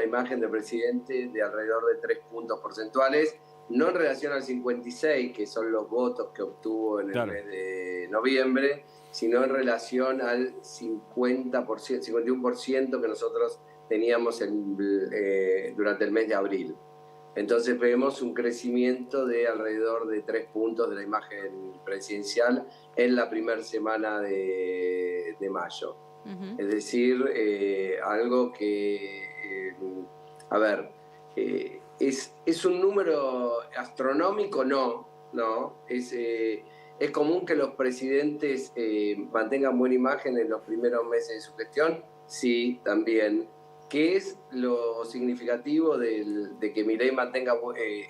imagen del presidente de alrededor de 3 puntos porcentuales, no en relación al 56, que son los votos que obtuvo en el mes de noviembre, sino en relación al 50%, 51% que nosotros teníamos durante el mes de abril. Entonces vemos un crecimiento de alrededor de 3 puntos de la imagen presidencial en la primera semana de mayo. Uh-huh. Es decir, algo que, ¿es un número astronómico? No. ¿Es común que los presidentes mantengan buena imagen en los primeros meses de su gestión? Sí, también. ¿Qué es lo significativo de que Milei mantenga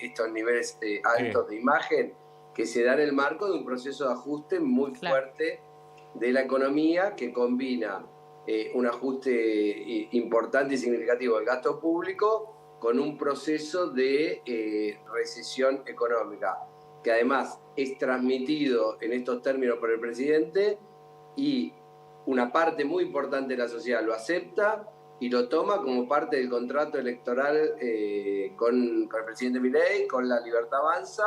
estos niveles altos de imagen? Que se da en el marco de un proceso de ajuste muy fuerte de la economía que combina un ajuste importante y significativo del gasto público con un proceso de recesión económica, que además es transmitido en estos términos por el presidente y una parte muy importante de la sociedad lo acepta y lo toma como parte del contrato electoral con el presidente Milei, con La Libertad Avanza,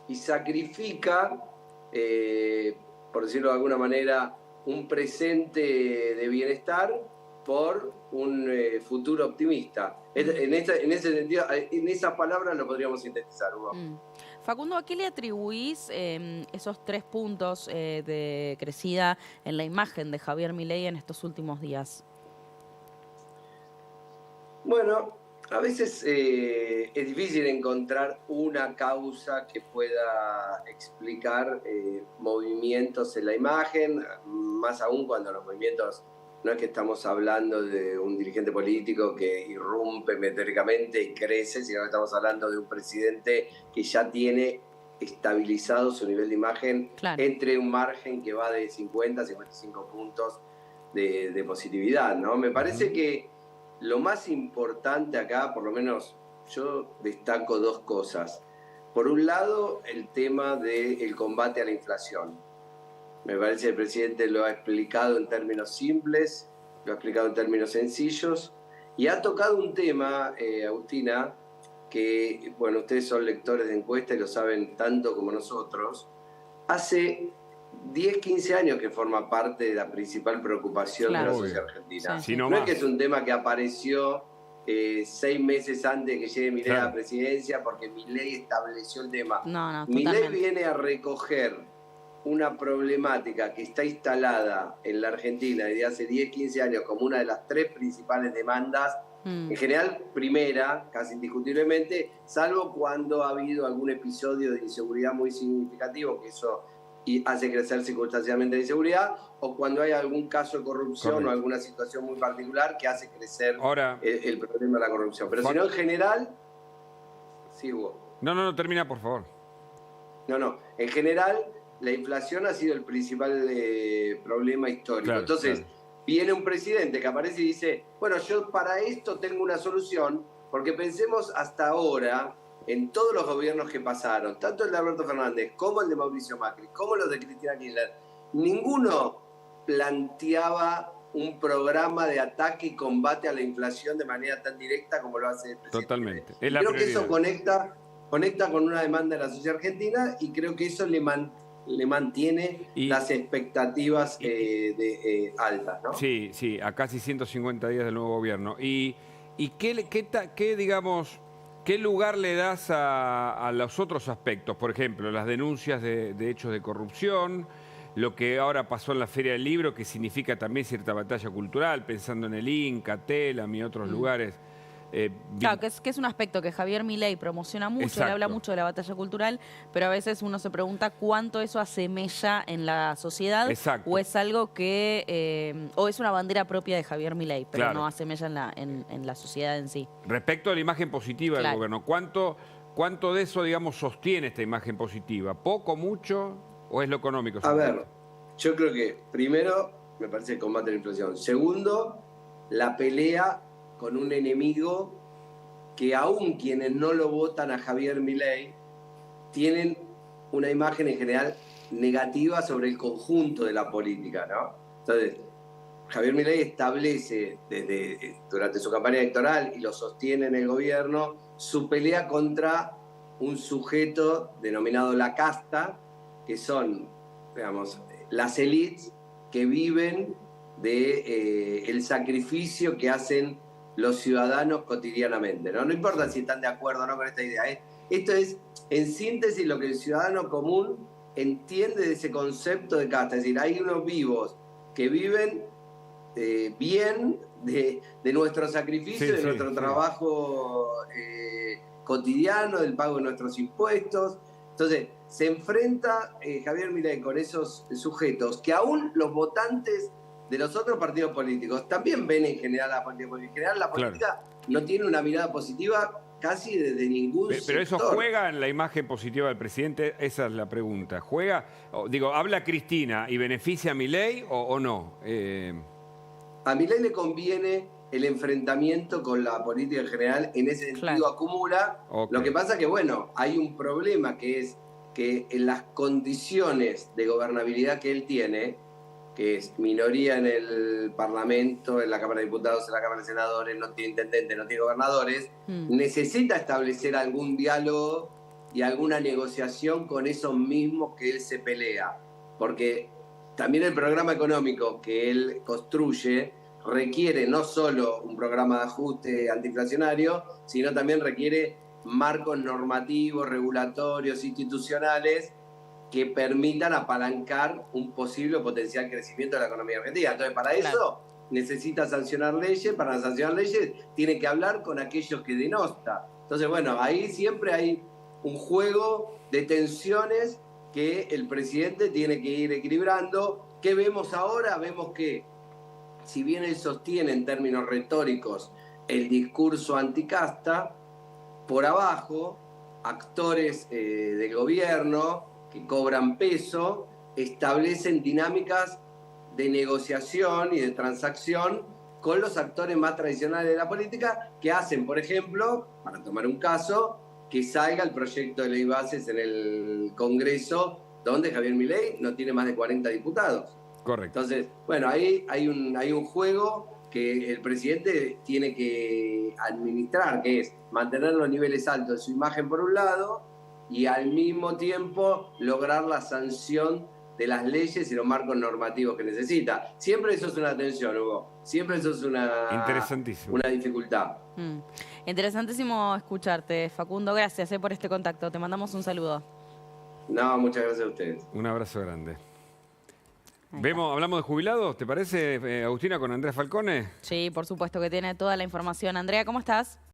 y sacrifica, por decirlo de alguna manera, un presente de bienestar por un futuro optimista. En ese sentido, en esas palabras lo podríamos sintetizar, Hugo. Facundo, ¿a qué le atribuís esos 3 puntos de crecida en la imagen de Javier Milei en estos últimos días? Bueno, a veces es difícil encontrar una causa que pueda explicar movimientos en la imagen, más aún cuando los movimientos no es que estamos hablando de un dirigente político que irrumpe metóricamente y crece, sino que estamos hablando de un presidente que ya tiene estabilizado su nivel de imagen entre un margen que va de 50 a 55 puntos de positividad, ¿no? Me parece que lo más importante acá, por lo menos yo destaco 2 cosas. Por un lado, el tema del combate a la inflación. Me parece que el presidente lo ha explicado en términos simples, lo ha explicado en términos sencillos, y ha tocado un tema, Agustina, que, bueno, ustedes son lectores de encuestas y lo saben tanto como nosotros. Hace 10, 15 años que forma parte de la principal preocupación de la sociedad argentina. Sí. No es que es un tema que apareció 6 meses antes de que llegue Milei a la presidencia, porque Milei estableció el tema. No, Milei viene a recoger una problemática que está instalada en la Argentina desde hace 10, 15 años como una de las 3 principales demandas, en general primera, casi indiscutiblemente, salvo cuando ha habido algún episodio de inseguridad muy significativo, que eso y hace crecer circunstancialmente la inseguridad, o cuando hay algún caso de corrupción o alguna situación muy particular que hace crecer el problema de la corrupción. Pero si no, en general... Sí, Hugo. No, termina, por favor. No. En general, la inflación ha sido el principal problema histórico. Entonces, viene un presidente que aparece y dice, bueno, yo para esto tengo una solución, porque pensemos hasta ahora en todos los gobiernos que pasaron, tanto el de Alberto Fernández como el de Mauricio Macri, como los de Cristina Kirchner, ninguno planteaba un programa de ataque y combate a la inflación de manera tan directa como lo hace el presidente. Totalmente. Es creo que eso conecta con una demanda de la sociedad argentina y creo que eso le mantiene las expectativas altas, ¿no? Sí, a casi 150 días del nuevo gobierno. ¿Y qué digamos... ¿Qué lugar le das a los otros aspectos? Por ejemplo, las denuncias de hechos de corrupción, lo que ahora pasó en la Feria del Libro, que significa también cierta batalla cultural, pensando en el Inca, Telam y otros lugares. Claro, que es un aspecto que Javier Milei promociona mucho, le habla mucho de la batalla cultural, pero a veces uno se pregunta cuánto eso asemella en la sociedad, o es algo que, o es una bandera propia de Javier Milei, pero no asemella en la sociedad en sí. Respecto a la imagen positiva del gobierno, ¿cuánto de eso, digamos, sostiene esta imagen positiva? ¿Poco, mucho o es lo económico? A ver, yo creo que primero me parece el combate a la inflación. Segundo, la pelea con un enemigo que aún quienes no lo votan a Javier Milei tienen una imagen en general negativa sobre el conjunto de la política, ¿no? Entonces, Javier Milei establece durante su campaña electoral y lo sostiene en el gobierno, su pelea contra un sujeto denominado la casta, que son, digamos, las élites que viven del sacrificio que hacen los ciudadanos cotidianamente, ¿no? No importa si están de acuerdo o no con esta idea. Esto es, en síntesis, lo que el ciudadano común entiende de ese concepto de casta. Es decir, hay unos vivos que viven bien de nuestro sacrificio, de nuestro trabajo cotidiano, del pago de nuestros impuestos. Entonces, se enfrenta Javier Milei con esos sujetos que aún los votantes de los otros partidos políticos también ven en general la política. Porque en general la política no tiene una mirada positiva casi desde ningún sector. Pero eso juega en la imagen positiva del presidente, esa es la pregunta. ¿Juega, digo, habla Cristina y beneficia a Milei o no? A Milei le conviene el enfrentamiento con la política en general, en ese sentido acumula. Lo que pasa que, bueno, hay un problema que es que en las condiciones de gobernabilidad que él tiene, que es minoría en el Parlamento, en la Cámara de Diputados, en la Cámara de Senadores, no tiene intendentes, no tiene gobernadores, necesita establecer algún diálogo y alguna negociación con esos mismos que él se pelea. Porque también el programa económico que él construye requiere no solo un programa de ajuste antiinflacionario, sino también requiere marcos normativos, regulatorios, institucionales que permitan apalancar un posible o potencial crecimiento de la economía argentina. Entonces, para eso necesita sancionar leyes. Para sancionar leyes tiene que hablar con aquellos que denosta. Entonces, bueno, ahí siempre hay un juego de tensiones que el presidente tiene que ir equilibrando. ¿Qué vemos ahora? Vemos que, si bien él sostiene en términos retóricos el discurso anticasta, por abajo, actores del gobierno que cobran peso establecen dinámicas de negociación y de transacción con los actores más tradicionales de la política, que hacen, por ejemplo, para tomar un caso, que salga el proyecto de ley bases en el Congreso, donde Javier Milei no tiene más de 40 diputados. Correcto. Entonces, bueno, ahí hay un juego que el presidente tiene que administrar, que es mantener los niveles altos de su imagen por un lado y al mismo tiempo lograr la sanción de las leyes y los marcos normativos que necesita. Siempre eso es una tensión, Hugo. Siempre eso es una dificultad. Interesantísimo escucharte, Facundo. Gracias por este contacto. Te mandamos un saludo. No, muchas gracias a ustedes. Un abrazo grande. Hablamos de jubilados, ¿te parece, Agustina, con Andrea Falcone? Sí, por supuesto que tiene toda la información. Andrea, ¿cómo estás?